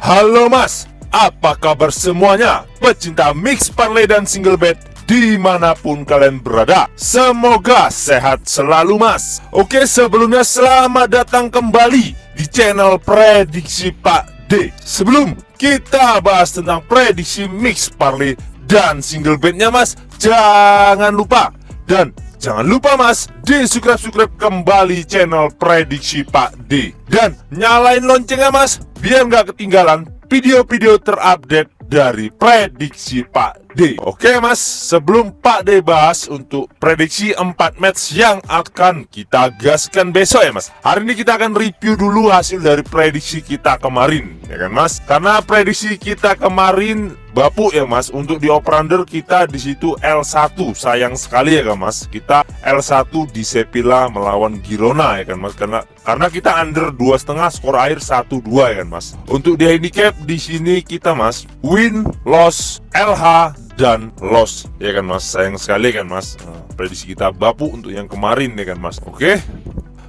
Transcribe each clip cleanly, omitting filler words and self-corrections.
Halo Mas, apa kabar semuanya? Pecinta mix parlay dan single bet dimanapun kalian berada, semoga sehat selalu Mas. Oke, sebelumnya selamat datang kembali di channel Prediksi Pak D. Sebelum kita bahas tentang prediksi mix parlay dan single betnya Mas, jangan lupa Mas, di-subscribe kembali channel Prediksi Pak D. Dan nyalain loncengnya Mas, biar nggak ketinggalan video-video terupdate dari Prediksi Pak D. Oke Mas, sebelum Pak D bahas untuk prediksi 4 match yang akan kita gaskan besok ya Mas, hari ini kita akan review dulu hasil dari prediksi kita kemarin, ya kan Mas? Karena prediksi kita kemarin bapuk ya Mas, untuk di over-under kita di situ L1, sayang sekali ya kan Mas, kita L1 di Sevilla melawan Girona ya kan Mas, karena kita under 2,5, skor akhir 1-2 ya kan Mas. Untuk di handicap di sini kita Mas, win, loss, LH dan loss ya kan Mas, sayang sekali kan Mas. Prediksi kita bapuk untuk yang kemarin ya kan Mas. Oke,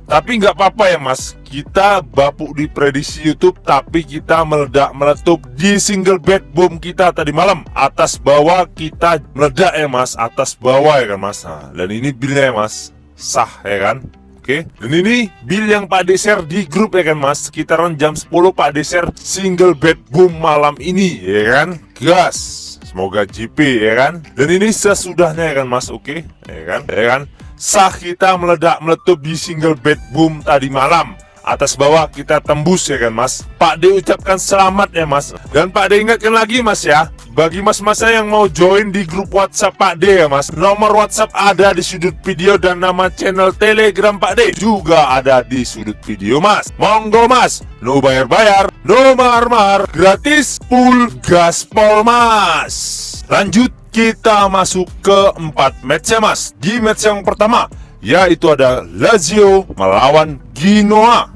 tapi nggak apa-apa ya Mas, kita bapuk di prediksi YouTube, tapi kita meledak-meletup di single bet boom kita tadi malam. Atas bawah kita meledak ya Mas, atas bawah ya kan Mas. Dan ini bilnya ya Mas, sah ya kan. Oke, dan ini bill yang Pak D share di grup ya kan Mas, sekitaran jam 10 Pak D share single bet boom malam ini ya kan. Gas, semoga JP ya kan. Dan ini sesudahnya ya kan Mas. Oke, ya kan. Sah kita meledak-meletup di single bet boom tadi malam. Atas bawah kita tembus ya kan Mas. Pak D ucapkan selamat ya Mas. Dan Pak D ingatkan lagi Mas ya, bagi mas-mas yang mau join di grup WhatsApp Pak D ya Mas, nomor WhatsApp ada di sudut video dan nama channel Telegram Pak D juga ada di sudut video Mas. Monggo Mas, no bayar-bayar, no mahar-mahar, gratis, full gaspol Mas. Lanjut, kita masuk ke 4 match ya Mas. Di match yang pertama, yaitu ada Lazio melawan Genoa.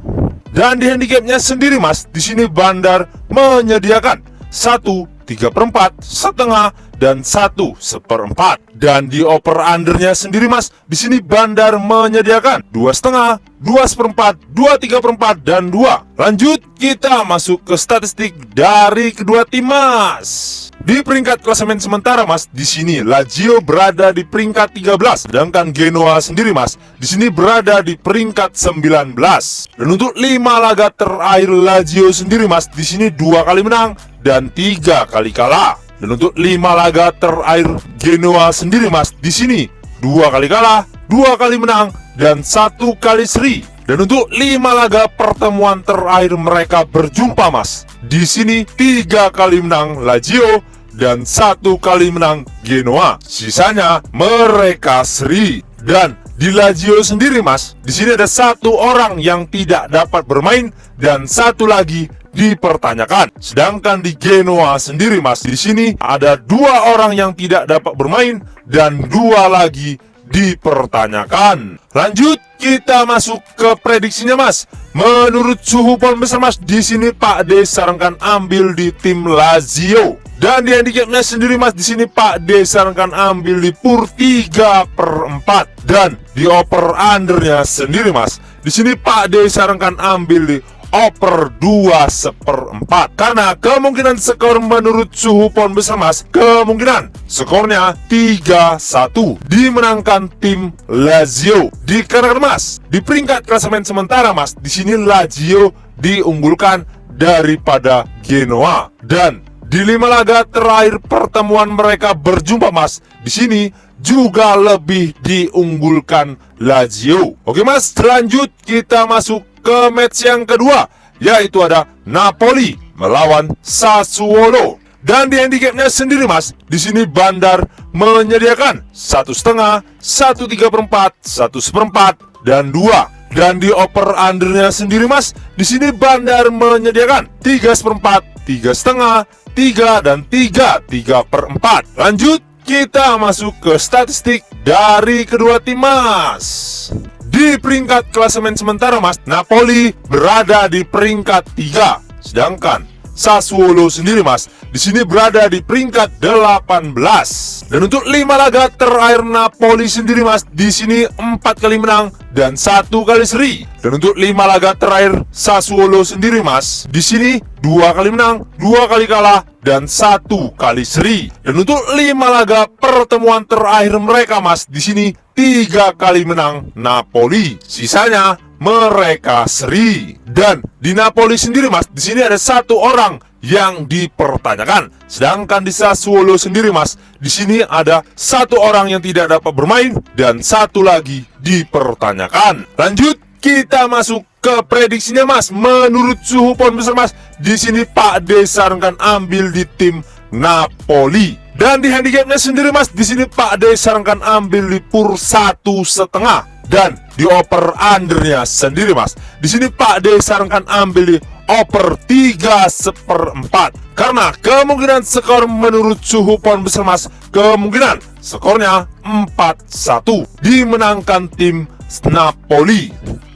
Dan di handicapnya sendiri Mas, di sini Bandar menyediakan 1/3/4, setengah, dan 1/4. Dan di over undernya sendiri Mas, di sini Bandar menyediakan 2,5, 2/4, 2/3/4, dan 2. Lanjut, kita masuk ke statistik dari kedua tim Mas. Di peringkat klasemen sementara Mas, di sini Lazio berada di peringkat 13, sedangkan Genoa sendiri Mas, di sini berada di peringkat 19. Dan untuk 5 laga terakhir Lazio sendiri Mas, di sini 2 kali menang dan 3 kali kalah. Dan untuk 5 laga terakhir Genoa sendiri Mas, di sini 2 kali kalah, 2 kali menang, dan 1 kali seri. Dan untuk 5 laga pertemuan terakhir mereka berjumpa Mas, di sini 3 kali menang Lazio dan 1 kali menang Genoa. Sisanya mereka seri. Dan di Lazio sendiri Mas, di sini ada 1 orang yang tidak dapat bermain dan 1 lagi dipertanyakan. Sedangkan di Genoa sendiri Mas, di sini ada 2 orang yang tidak dapat bermain dan 2 lagi dipertanyakan. Lanjut, kita masuk ke prediksinya Mas. Menurut suhu poin besar Mas, di sini Pak D sarankan ambil di tim Lazio. Dan di handicapnya sendiri Mas, di sini Pak D sarankan ambil di PUR 3/4. Dan di over undernya sendiri Mas, di sini Pak D sarankan ambil di over 2/4. Karena kemungkinan skor menurut suhu poin besar Mas, kemungkinan skornya 3-1 dimenangkan tim Lazio. Dikarenakan Mas, di peringkat klasemen sementara Mas, di sini Lazio diunggulkan daripada Genoa. Dan di 5 laga terakhir pertemuan mereka berjumpa Mas, di sini juga lebih diunggulkan Lazio. Oke Mas, lanjut kita masuk ke match yang kedua, yaitu ada Napoli melawan Sassuolo. Dan di handicapnya sendiri Mas, di sini Bandar menyediakan 1,5, 1/3/4, 1/4, dan 2. Dan di over undernya sendiri Mas, di sini Bandar menyediakan 3/4, 3,5, 3, dan 3/4. Lanjut, kita masuk ke statistik dari kedua tim Mas. Di peringkat klasemen sementara Mas, Napoli berada di peringkat 3, sedangkan Sassuolo sendiri Mas, di sini berada di peringkat 18. Dan untuk 5 laga terakhir Napoli sendiri Mas, di sini 4 kali menang dan 1 kali seri. Dan untuk 5 laga terakhir Sassuolo sendiri Mas, di sini 2 kali menang, 2 kali kalah dan 1 kali seri. Dan untuk 5 laga pertemuan terakhir mereka Mas, di sini 3 kali menang Napoli. Sisanya mereka seri. Dan di Napoli sendiri Mas, di sini ada 1 orang yang dipertanyakan. Sedangkan di Sassuolo sendiri Mas, di sini ada 1 orang yang tidak dapat bermain dan 1 lagi dipertanyakan. Lanjut, kita masuk ke prediksinya Mas. Menurut suhu poin besar Mas, di sini Pak D sarankan ambil di tim Napoli. Dan di handicapnya sendiri Mas, di sini Pak D sarankan ambil di PUR 1,5. Dan di over undernya sendiri Mas, di sini Pak D sarankan ambil di over 3/4. Karena kemungkinan skor menurut suhu poin besar Mas, kemungkinan skornya 4-1 dimenangkan tim Napoli.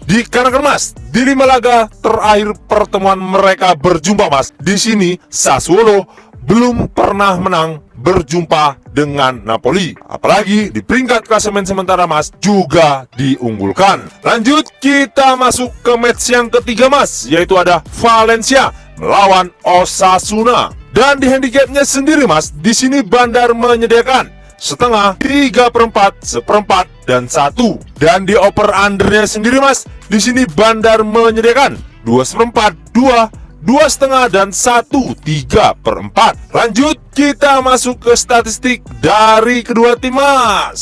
Dikarenakan Mas, di 5 laga terakhir pertemuan mereka berjumpa Mas, di sini Sassuolo belum pernah menang berjumpa dengan Napoli. Apalagi di peringkat klasemen sementara Mas juga diunggulkan. Lanjut, kita masuk ke match yang ketiga Mas, yaitu ada Valencia melawan Osasuna. Dan di handicapnya sendiri Mas, di sini Bandar menyediakan setengah, 3/4, 1/4, dan 1. Dan di over undernya sendiri Mas, di sini Bandar menyediakan 2/4, 2, 2,5, dan 1, 3/4. Lanjut, kita masuk ke statistik dari kedua tim Mas.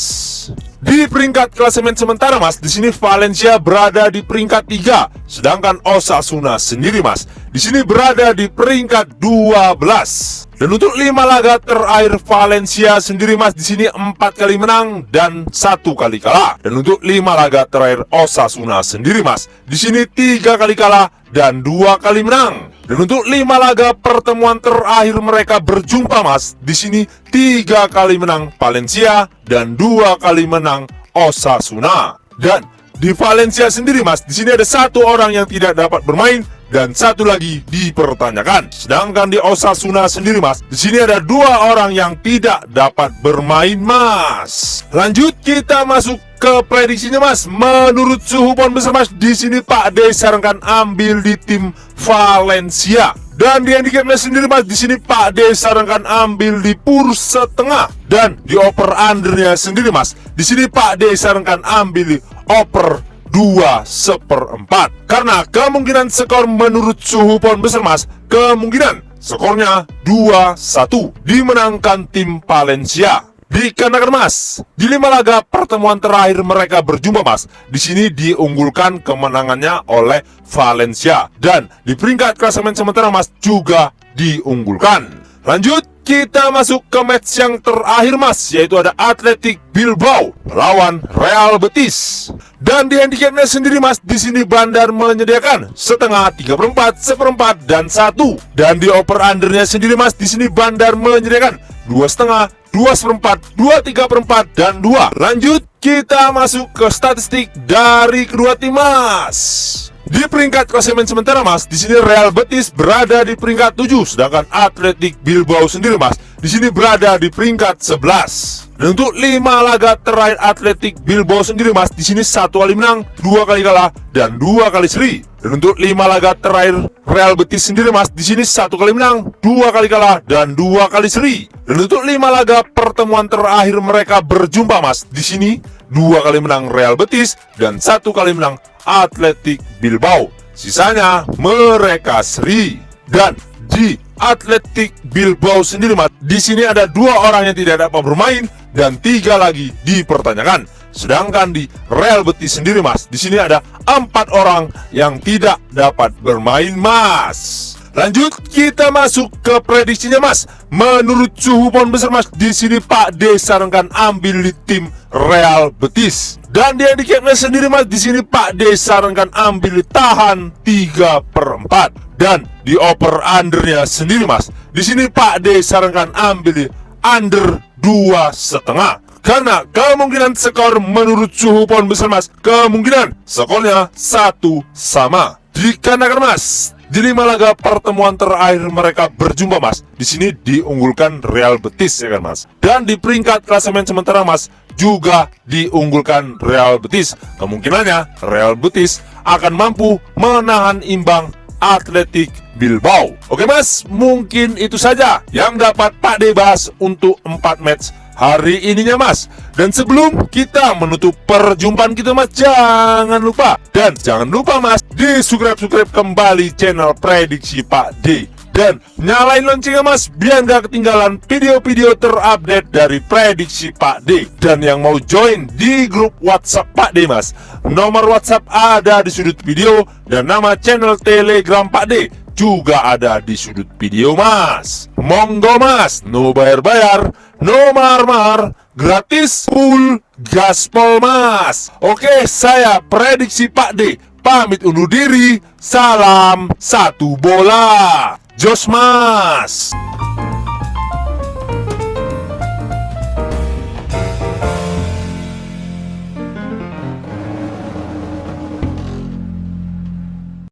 Di peringkat klasemen sementara Mas, di sini Valencia berada di peringkat 3, sedangkan Osasuna sendiri Mas, di sini berada di peringkat 12. Dan untuk 5 laga terakhir Valencia sendiri Mas, di sini 4 kali menang dan 1 kali kalah. Dan untuk 5 laga terakhir Osasuna sendiri Mas, di sini 3 kali kalah dan 2 kali menang. Dan untuk 5 laga pertemuan terakhir mereka berjumpa Mas, di sini 3 kali menang Valencia dan 2 kali menang Osasuna. Dan di Valencia sendiri Mas, di sini ada 1 orang yang tidak dapat bermain dan 1 lagi dipertanyakan. Sedangkan di Osasuna sendiri Mas, di sini ada 2 orang yang tidak dapat bermain Mas. Lanjut, kita masuk ke prediksinya Mas. Menurut suhu poin besar Mas, di sini Pak D sarankan ambil di tim Valencia. Dan di handicapnya sendiri Mas, di sini Pak D sarankan ambil di PUR 1/2. Dan di over undernya sendiri Mas, di sini Pak D sarankan ambil di over 2/4. Karena kemungkinan skor menurut suhu poin besar Mas, kemungkinan skornya 2-1 dimenangkan tim Valencia. Dikarenakan Mas, di 5 laga pertemuan terakhir mereka berjumpa Mas, di sini diunggulkan kemenangannya oleh Valencia. Dan di peringkat klasemen sementara Mas juga diunggulkan. Lanjut, kita masuk ke match yang terakhir Mas, yaitu ada Athletic Bilbao melawan Real Betis. Dan di handicapnya sendiri Mas, di sini Bandar menyediakan setengah, 3/4, 1/4, dan 1. Dan di over undernya sendiri Mas, di sini Bandar menyediakan 2,5, 2/4, 2, 3/4, dan 2. Lanjut, kita masuk ke statistik dari kedua tim Mas. Di peringkat klasemen sementara Mas, di sini Real Betis berada di peringkat 7, sedangkan Athletic Bilbao sendiri Mas, di sini berada di peringkat 11. Dan untuk 5 laga terakhir Athletic Bilbao sendiri Mas, di sini 1 kali menang, 2 kali kalah, dan 2 kali seri. Dan untuk 5 laga terakhir Real Betis sendiri Mas, di sini 1 kali menang, 2 kali kalah, dan 2 kali seri. Dan untuk 5 laga pertemuan terakhir mereka berjumpa Mas, di sini 2 kali menang Real Betis dan 1 kali menang Athletic Bilbao. Sisanya mereka seri. Dan di Athletic Bilbao sendiri Mas, di sini ada 2 orang yang tidak dapat bermain dan 3 lagi dipertanyakan. Sedangkan di Real Betis sendiri Mas, di sini ada 4 orang yang tidak dapat bermain Mas. Lanjut, kita masuk ke prediksinya Mas. Menurut suhu poin besar Mas, di sini Pak D sarankan ambil di tim Real Betis. Dan di handicapnya sendiri Mas, di sini Pak D sarankan ambil di tahan 3/4. Dan di over undernya sendiri Mas, di sini Pak D sarankan ambil di under 2,5. Karena kemungkinan skor menurut suhu poin besar Mas, kemungkinan skornya 1 sama. Dikarenakan Mas, Di 5 laga pertemuan terakhir mereka berjumpa, Mas, di sini diunggulkan Real Betis, ya kan, Mas. Dan di peringkat klasemen sementara, Mas, juga diunggulkan Real Betis. Kemungkinannya Real Betis akan mampu menahan imbang Athletic Bilbao. Oke, Mas, mungkin itu saja yang dapat Pak D bahas untuk 4 match hari ininya, Mas. Dan sebelum kita menutup perjumpaan kita, Mas, jangan lupa Mas, di subscribe kembali channel Prediksi Pak D. Dan nyalain loncengnya, Mas, biar gak ketinggalan video-video terupdate dari Prediksi Pak D. Dan yang mau join di grup WhatsApp Pak D, Mas, nomor WhatsApp ada di sudut video, dan nama channel Telegram Pak D juga ada di sudut video, Mas. Monggo, Mas, no bayar-bayar, no mar-mar, gratis, full gaspol, Mas. Oke, saya Prediksi Pak D pamit undur diri. Salam satu bola. Jos, Mas.